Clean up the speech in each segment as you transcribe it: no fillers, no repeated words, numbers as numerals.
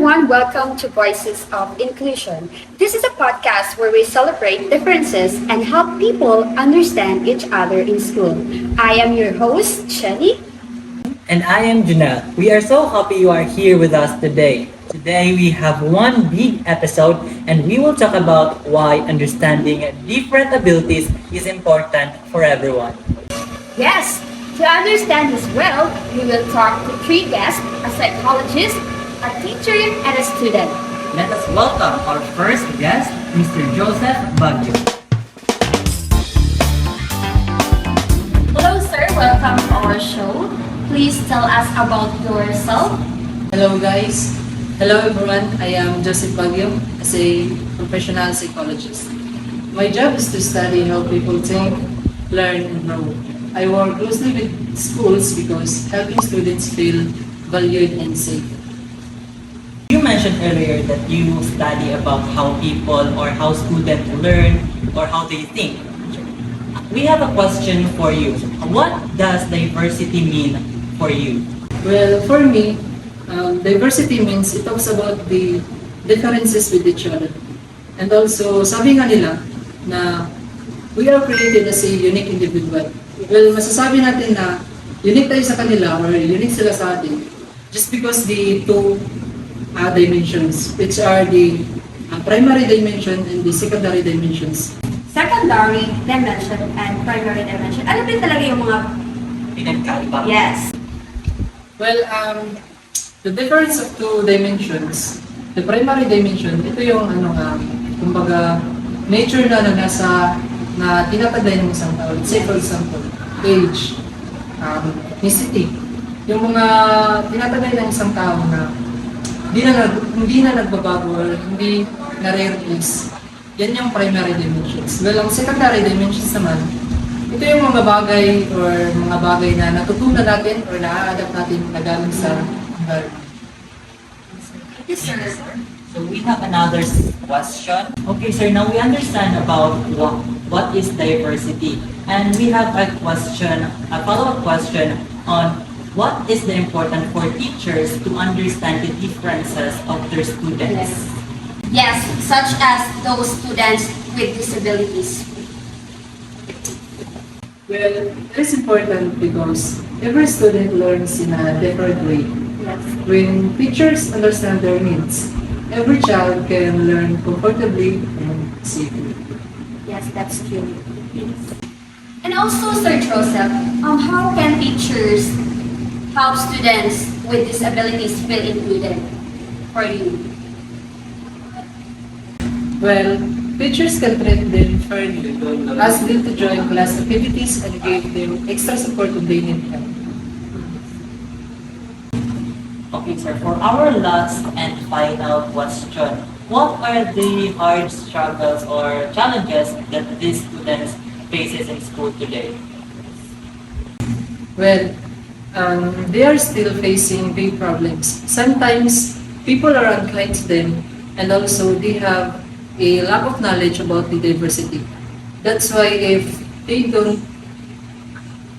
everyone, welcome to Voices of Inclusion. This is a podcast where we celebrate differences and help people understand each other in school. I am your host, Shani. And I am Janelle. We are so happy you are here with us today. Today we have one big episode and we will talk about why understanding different abilities is important for everyone. Yes, to understand this well, we will talk to three guests, a psychologist, a teacher, and a student. Let us welcome our first guest, Mr. Joseph Baguio. Hello, sir. Welcome to our show. Please tell us about yourself. Hello guys. Hello everyone. I am Joseph Baguio as a professional psychologist. My job is to study how people think, learn, and grow. I work closely with schools because helping students feel valued and safe. You mentioned earlier that you study about how people or how students learn or how they think. We have a question for you. What does diversity mean for you? Well, for me, diversity means it talks about the differences with each other. And also, sabi nga nila na we are created as a unique individual. Well, masasabi natin na unique tayo sa kanila or unique sila sa atin just because the two dimensions, which are the primary dimension and the secondary dimensions. Secondary dimension and primary dimension. Ano din talaga yung mga... Pinagkaiba? Yes. Well, the difference of two dimensions, the primary dimension, ito yung kumbaga, nature na nasa na tinatagay ng isang tao. Let's say for example, age, ethnicity. Yung mga tinatagay ng isang tao na hindi na nagbabago or hindi nare-replace. Yan yung primary dimensions. Well, ang secondary dimensions naman, ito yung mga bagay or mga bagay na natutunan natin or na-adapt natin na galing sa environment. Yes, sir. So we have another question. Okay, sir, now we understand about what is diversity. And we have a follow-up question on what is the important for teachers to understand the differences of their students. Yes, such as those students with disabilities. Well, it is important because every student learns in a different way. Yes. When teachers understand their needs, every child can learn comfortably and safely. Yes, that's true. And also, Sir Joseph, how can teachers help students with disabilities feel included for you? Well, teachers can treat them fairly, ask them to join class activities and give them extra support when they need help. Okay, sir, for our last and final question, what are the hard struggles or challenges that these students faces in school today? Well, they are still facing big problems. Sometimes people are unkind to them and also they have a lack of knowledge about the diversity. That's why if they don't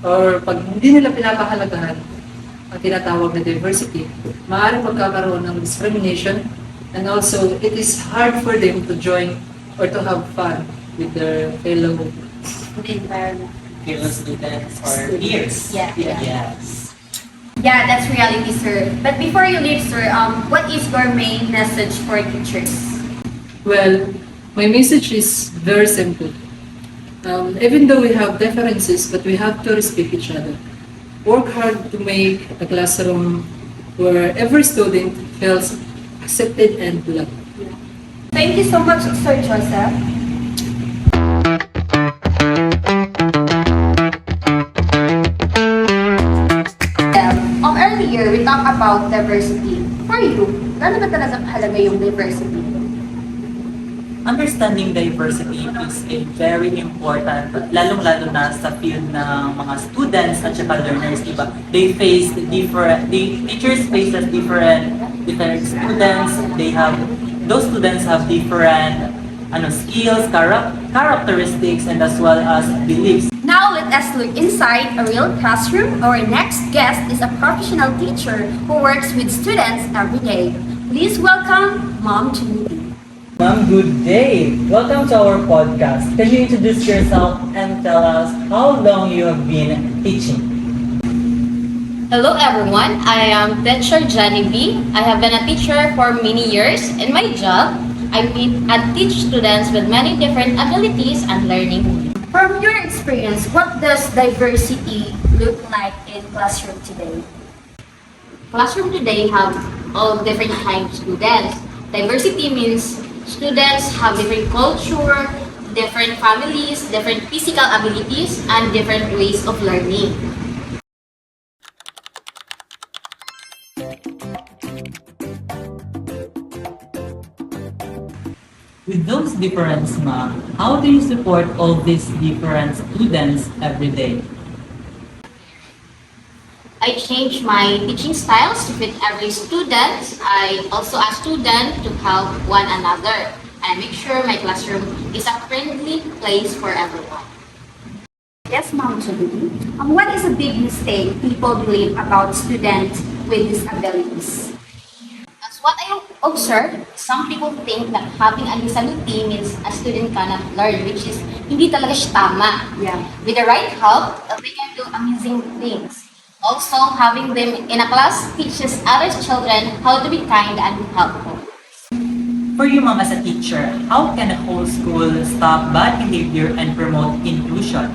or pag hindi nila pinapahalagahan ang tinatawag na diversity, maaaring magkakaroon ng discrimination and also it is hard for them to join or to have fun with their fellow The environment. Fellow students or peers? Yeah. Yes. Yeah, that's reality, sir. But before you leave, sir, what is your main message for teachers? Well, my message is very simple. Even though we have differences, but we have to respect each other. Work hard to make a classroom where every student feels accepted and loved. Thank you so much, Sir Joseph. Earlier, we talked about diversity. For you, gaano ba talaga halaga yung diversity? Understanding diversity is a very important, lalong-lalo na sa field ng mga students at saka learners, diba? The teachers faces different students, those students have different skills, characteristics, and as well as beliefs. Now let us look inside a real classroom. Our next guest is a professional teacher who works with students every day. Please welcome Mom Trinity. Ma'am, good day. Welcome to our podcast. Can you introduce yourself and tell us how long you have been teaching? Hello everyone, I am teacher Jenny B. I have been a teacher for many years. In my job, I meet and teach students with many different abilities and learning needs. From your experience, what does diversity look like in classroom today? Classroom today have all different kinds of students. Diversity means students have different culture, different families, different physical abilities, and different ways of learning. With those differences, ma'am, how do you support all these different students every day? I change my teaching styles to fit every student. I also ask students to help one another. I make sure my classroom is a friendly place for everyone. Yes, Mom Trinity. What is a big mistake people believe about students with disabilities? As what I observed, some people think that having a disability means a student cannot learn, which is hindi talaga siya tama. Yeah. With the right help, they can do amazing things. Also, having them in a class teaches other children how to be kind and helpful. For you, ma'am, as a teacher, how can a whole school stop bad behavior and promote inclusion?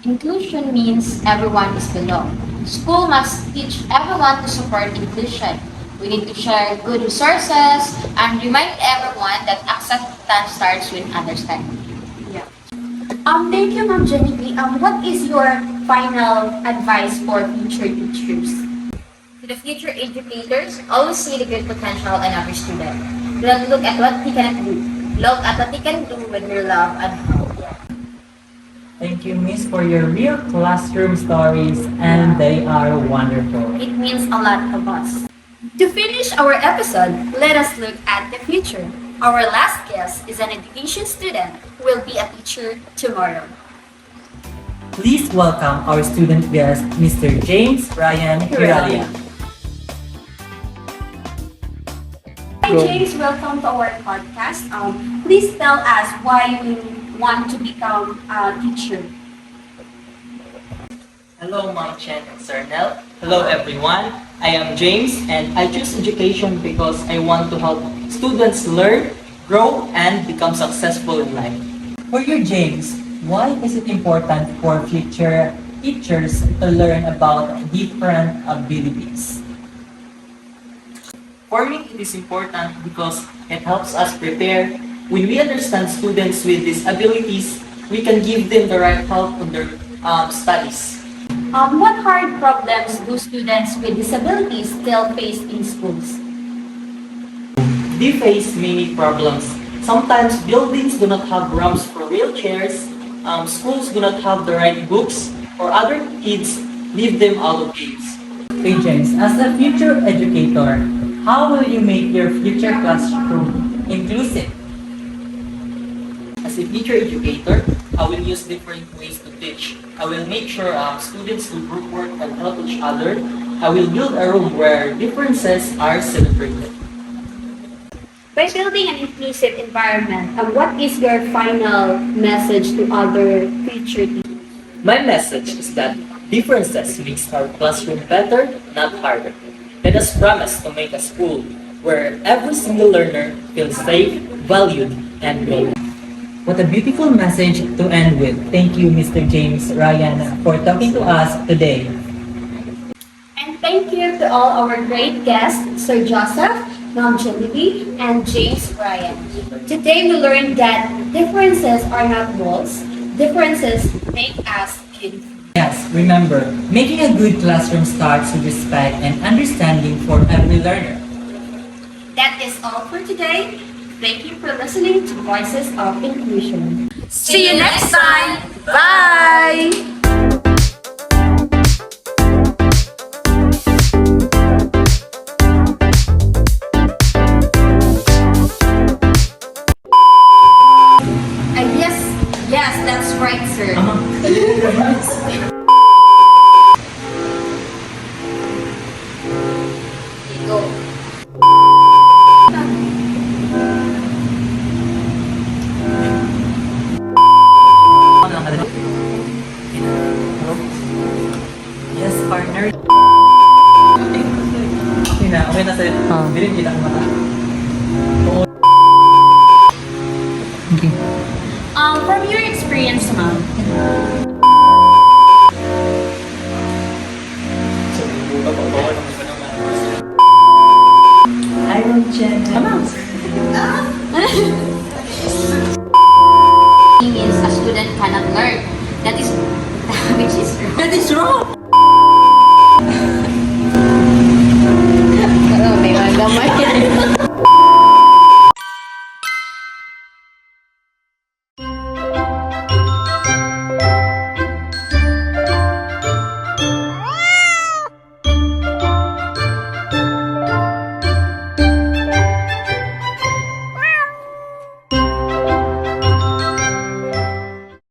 Inclusion means everyone is belong. School must teach everyone to support inclusion. We need to share good resources and remind everyone that acceptance starts with understanding. Yeah. Thank you, Ma'am Jenny. What is your final advice for future teachers? To the future educators, always see the good potential in every student. Do not look at what he cannot do. Look at what he can do with your love and hope. Thank you, Miss, for your real classroom stories, and they are wonderful. It means a lot of us. To finish our episode, let us look at the future. Our last guest is an education student who will be a teacher tomorrow. Please welcome our student guest, Mr. James Ryan Hiralia. Hi James, welcome to our podcast. Please tell us why you want to become a teacher. Hello, Ma'am Chen and Sir Nel. Hello, everyone. I am James, and I choose education because I want to help students learn, grow, and become successful in life. For you, James, why is it important for future teachers to learn about different abilities? For me, it is important because it helps us prepare. When we understand students with disabilities, we can give them the right help in their studies. What hard problems do students with disabilities still face in schools? They face many problems. Sometimes buildings do not have ramps for wheelchairs, schools do not have the right books, or other kids leave them out of games. Okay, James, as a future educator, how will you make your future classroom inclusive? As a future educator, I will use different ways to teach. I will make sure students do group work and help each other. I will build a room where differences are celebrated. By building an inclusive environment, what is your final message to other future teachers? My message is that differences makes our classroom better, not harder. Let us promise to make a school where every single learner feels safe, valued, and known. What a beautiful message to end with. Thank you, Mr. James Ryan, for talking to us today. And thank you to all our great guests, Sir Joseph, Ma'am Genevieve, and James Ryan. Today we learned that differences are not walls. Differences make us beautiful. Yes, remember, making a good classroom starts with respect and understanding for every learner. That is all for today. Thank you for listening to Voices of Inclusion. See you next time. Bye! Yes, that's right, sir. Go. Dili kita ko mata. Okay. From your experience, ma'am, Hi, Jen. Means a student cannot learn. That is, which is wrong. That is wrong. Pero may mga gamay.